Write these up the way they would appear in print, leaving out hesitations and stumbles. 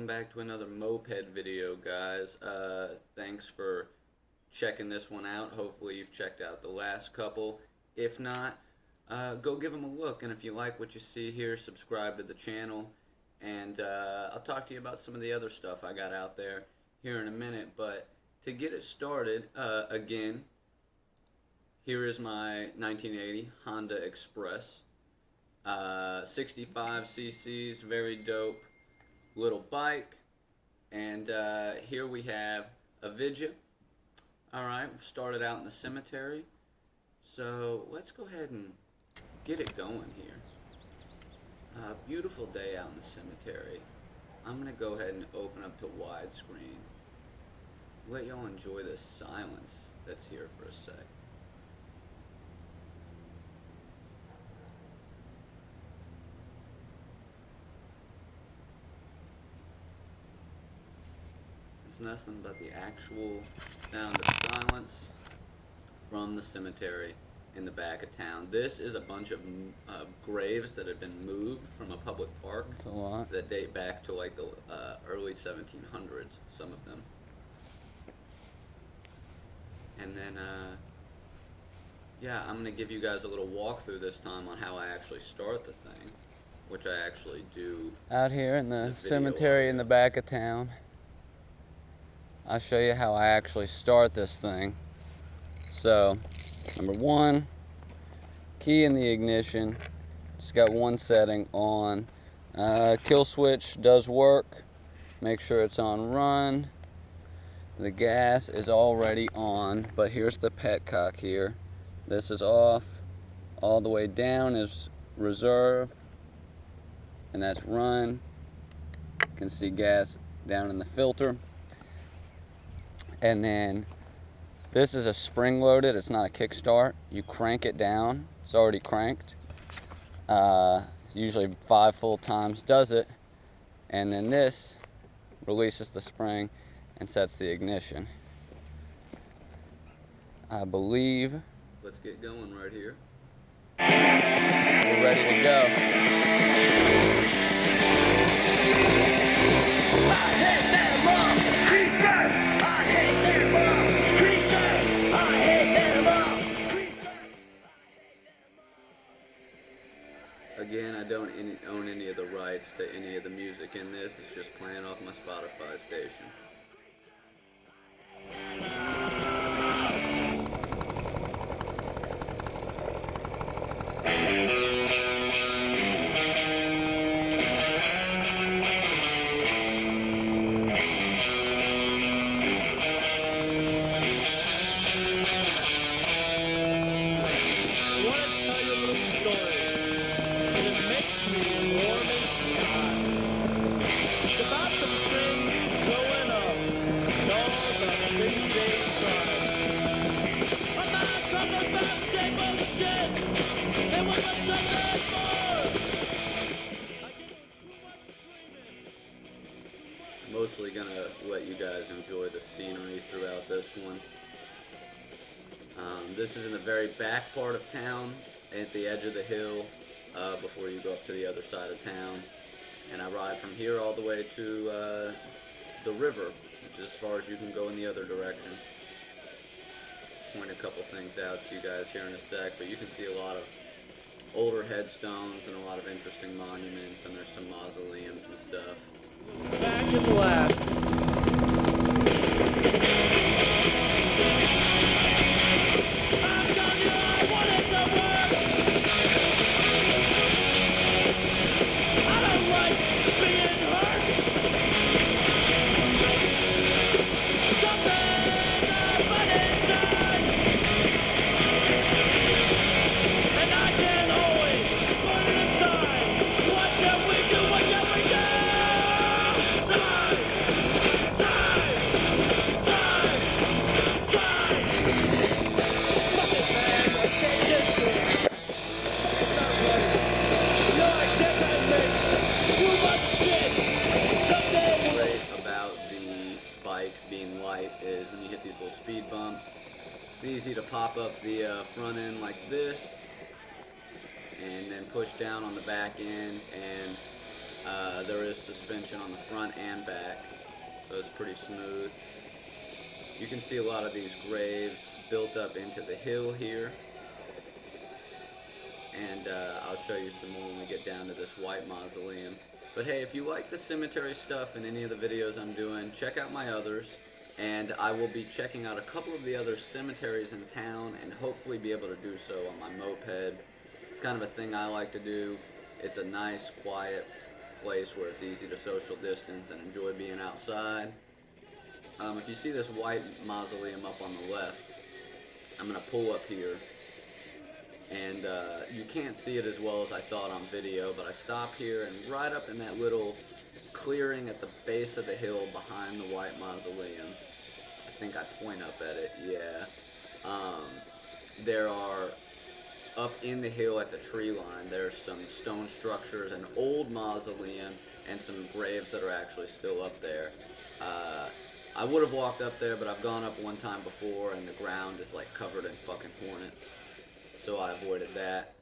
welcome back to another moped video, guys. Thanks for checking this one out. Hopefully you've checked out the last couple. If not, go give them a look, and if you like what you see here, subscribe to the channel, and I'll talk to you about some of the other stuff I got out there here in a minute. But to get it started, again, here is my 1980 Honda Express. 65 cc's, very dope little bike. And here we have a Vidya. Alright, started out in the cemetery. So let's go ahead and get it going here. Beautiful day out in the cemetery. I'm going to go ahead and open up to widescreen. Let y'all enjoy this silence that's here for a sec. It's nothing but the actual sound of silence from the cemetery in the back of town. This is a bunch of graves that have been moved from a public park. That's a lot. That date back to like the early 1700s, some of them. And then, yeah, I'm going to give you guys a little walkthrough this time on how I actually start the thing, which I actually do out here in the cemetery in the back of town. I'll show you how I actually start this thing. So, number one, key in the ignition. Just got one setting on. Kill switch does work. Make sure it's on run. The gas is already on, but here's the petcock here. This is off. All the way down is reserve, and that's run. You can see gas down in the filter. And then this is a spring loaded, it's not a kickstart. You crank it down, it's already cranked. Usually 5 full times does it. And then this releases the spring and sets the ignition. I believe. Let's get going right here. We're ready to go. Again, I don't own any of the rights to any of the music in this. It's just playing off my Spotify station. Mostly gonna let you guys enjoy the scenery throughout this one. This is in the very back part of town, at the edge of the hill, before you go up to the other side of town. And I ride from here all the way to the river, which is as far as you can go in the other direction. Point a couple things out to you guys here in a sec, but you can see a lot of older headstones and a lot of interesting monuments, and there's some mausoleums and stuff. Back and left. Is when you hit these little speed bumps, it's easy to pop up the front end like this and then push down on the back end and There is suspension on the front and back, so it's pretty smooth. You can see a lot of these graves built up into the hill here, and I'll show you some more when we get down to this white mausoleum. But hey, if you like the cemetery stuff and any of the videos I'm doing, check out my others, and I will be checking out a couple of the other cemeteries in town and hopefully be able to do so on my moped. It's kind of a thing I like to do. It's a nice, quiet place where it's easy to social distance and enjoy being outside. If you see this white mausoleum up on the left, I'm going to pull up here, and you can't see it as well as I thought on video, but I stop here, and right up in that little clearing at the base of the hill behind the white mausoleum, I think I point up at it, yeah, there are, up in the hill at the tree line, there's some stone structures, an old mausoleum, and some graves that are actually still up there. I would have walked up there, but I've gone up one time before, and the ground is like covered in fucking hornets, so I avoided that.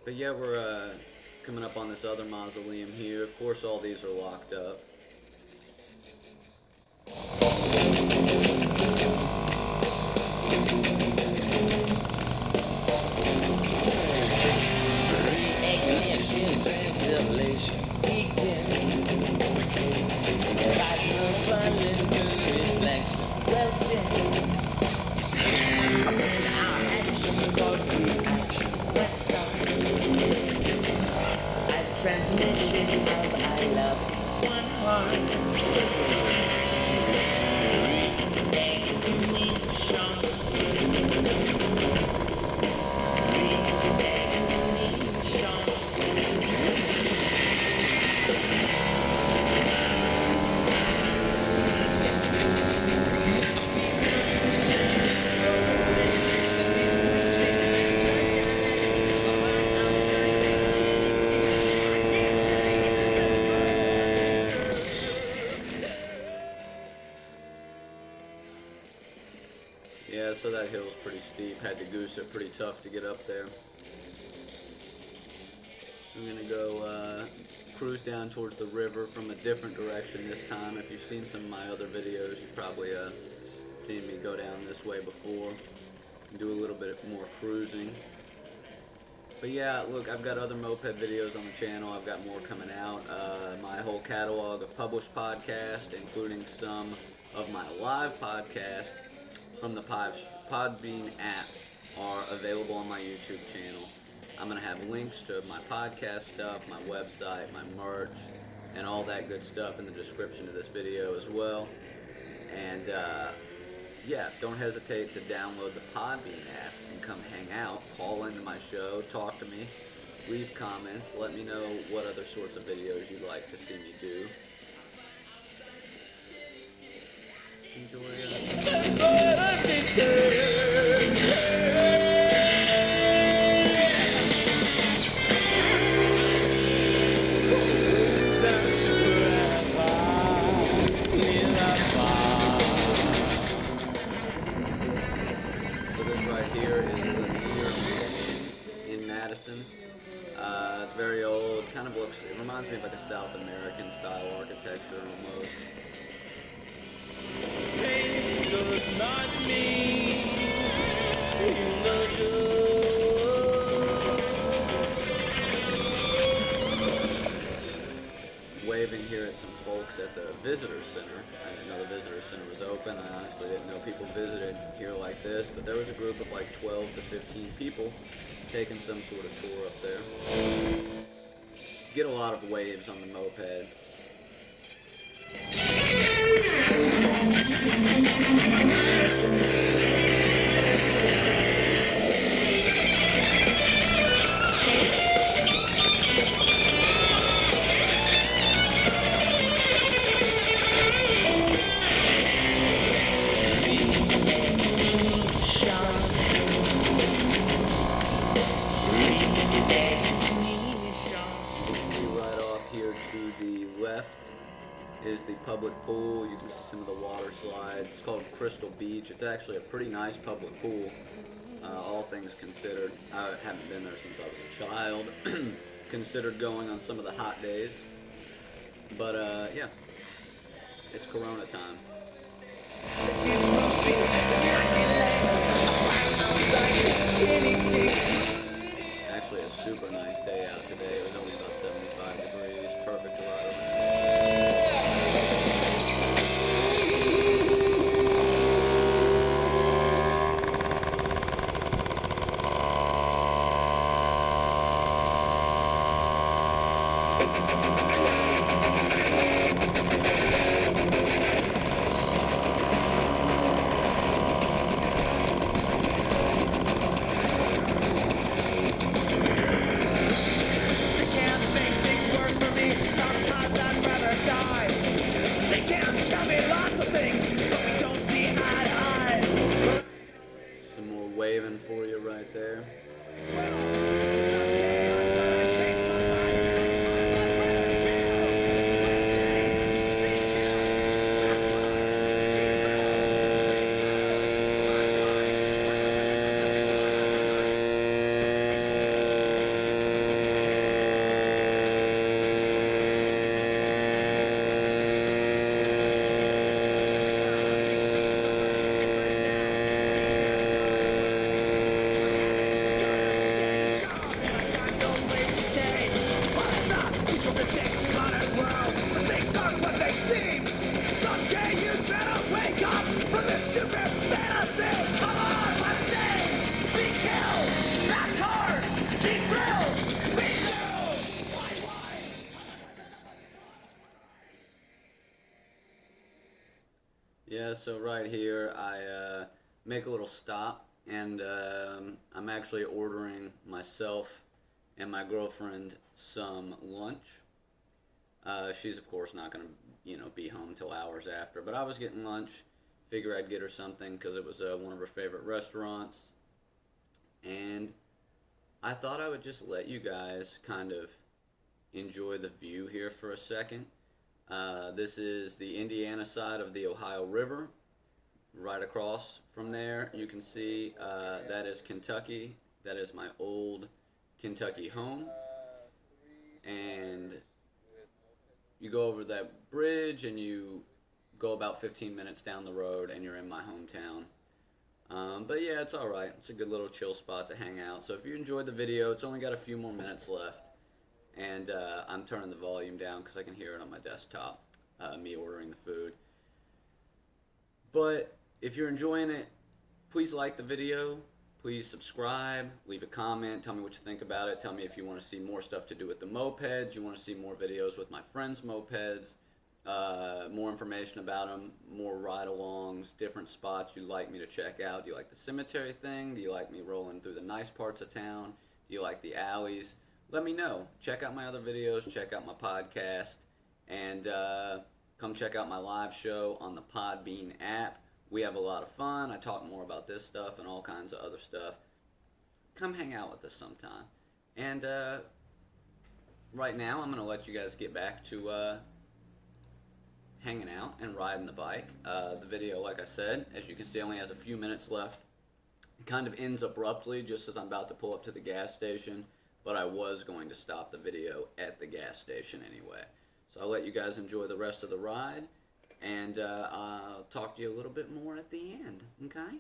But yeah, we're coming up on this other mausoleum here. Of course, all these are locked up. Transmission of I love one heart. Yeah, so that hill's pretty steep. Had to goose it, pretty tough to get up there. I'm gonna go cruise down towards the river from a different direction this time. If you've seen some of my other videos, you've probably seen me go down this way before and do a little bit more cruising. But yeah, look, I've got other moped videos on the channel. I've got more coming out. My whole catalog of published podcasts, including some of my live podcasts from the Podbean app, are available on my YouTube channel. I'm going to have links to my podcast stuff, my website, my merch, and all that good stuff in the description of this video as well. And yeah, don't hesitate to download the Podbean app and come hang out, call into my show, talk to me, leave comments, let me know what other sorts of videos you'd like to see me do. It's very old, kind of looks, it reminds me of like a South American style architecture almost. Pain does not mean you love you. Waving here at some folks at the visitor center. I didn't know the visitor center was open. I honestly didn't know people visited here like this, but there was a group of like 12 to 15 people taking some sort of tour up there. Get a lot of waves on the moped. Is the public pool. You can see some of the water slides. It's called Crystal Beach. It's actually a pretty nice public pool, all things considered. I haven't been there since I was a child. considered going on some of the hot days. But yeah, it's Corona time. Actually, a super nice day out today. It was only about 75 degrees, perfect to ride around. They can't make things worse for me. Sometimes I'd rather die. They can't tell me lots of things, but we don't see eye to eye. Some more waving for you right there. Someday I'm gonna change my mind. Sometimes I'd rather kill. Yeah, so right here I make a little stop, and I'm actually ordering myself and my girlfriend some lunch. She's of course not gonna, be home till hours after. But I was getting lunch. Figure I'd get her something because it was one of her favorite restaurants, and I thought I would just let you guys kind of enjoy the view here for a second. This is the Indiana side of the Ohio River. Right across from there, you can see that is Kentucky. That is my old Kentucky home. And you go over that bridge and you go about 15 minutes down the road and you're in my hometown. But yeah, it's alright. It's a good little chill spot to hang out. So if you enjoyed the video, it's only got a few more minutes left. And I'm turning the volume down because I can hear it on my desktop, me ordering the food. But if you're enjoying it, please like the video. Please subscribe, leave a comment, tell me what you think about it. Tell me if you want to see more stuff to do with the mopeds, you want to see more videos with my friends' mopeds, more information about them, more ride-alongs, different spots you'd like me to check out. Do you like the cemetery thing? Do you like me rolling through the nice parts of town? Do you like the alleys? Let me know. Check out my other videos, check out my podcast, and come check out my live show on the Podbean app. We have a lot of fun. I talk more about this stuff and all kinds of other stuff. Come hang out with us sometime. And right now, I'm going to let you guys get back to hanging out and riding the bike. The video, like I said, as you can see, only has a few minutes left. It kind of ends abruptly just as I'm about to pull up to the gas station, but I was going to stop the video at the gas station anyway. So I'll let you guys enjoy the rest of the ride. And I'll talk to you a little bit more at the end, okay?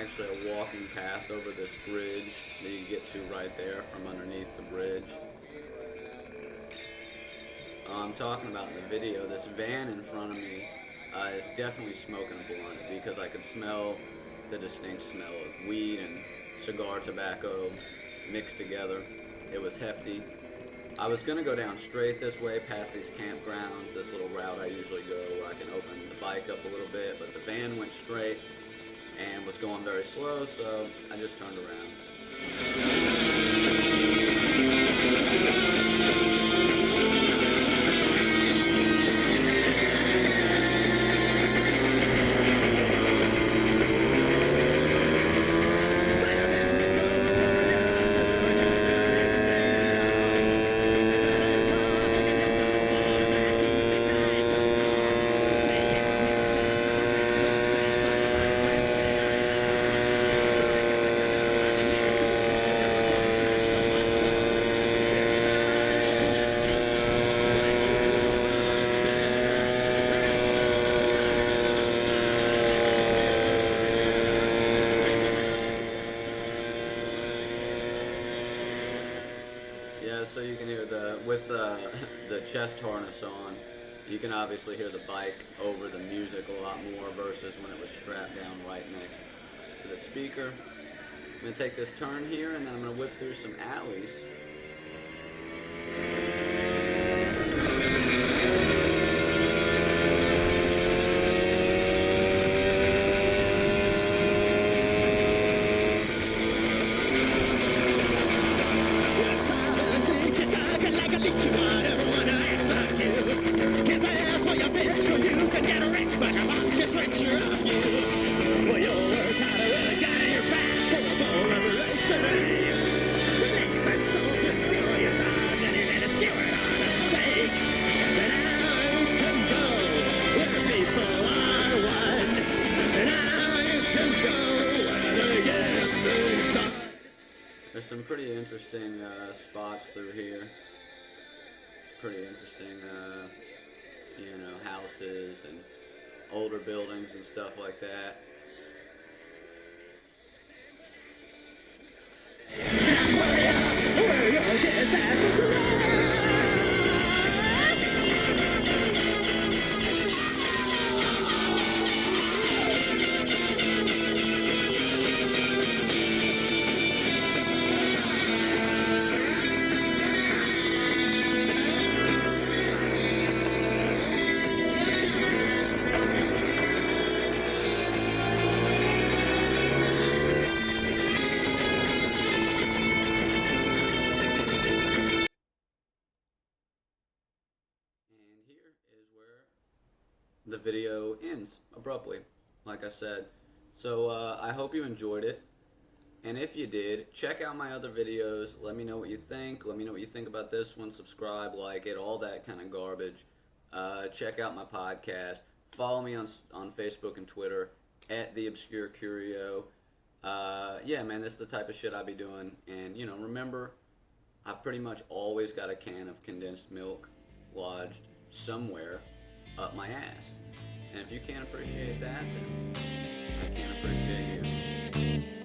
actually a walking path over this bridge that you get to right there from underneath the bridge. I'm talking about in the video, this van in front of me is definitely smoking a blunt because I could smell the distinct smell of weed and cigar tobacco mixed together. It was hefty. I was going to go down straight this way past these campgrounds, this little route I usually go where I can open the bike up a little bit, but the van went straight and was going very slow, so I just turned around. Yeah, so you can hear with the chest harness on, you can obviously hear the bike over the music a lot more versus when it was strapped down right next to the speaker. I'm going to take this turn here and then I'm going to whip through some alleys. There's some pretty interesting spots through here. It's pretty interesting, you know, houses and older buildings and stuff like that. The video ends abruptly, like I said. So I hope you enjoyed it, and if you did, check out my other videos. Let me know what you think. Let me know what you think about this one. Subscribe, like it, all that kind of garbage. Check out my podcast. Follow me on Facebook and Twitter at the Obscure Curio. Yeah, man, this is the type of shit I be doing. And you know, remember, I've pretty much always got a can of condensed milk lodged somewhere up my ass. And if you can't appreciate that, then I can't appreciate you.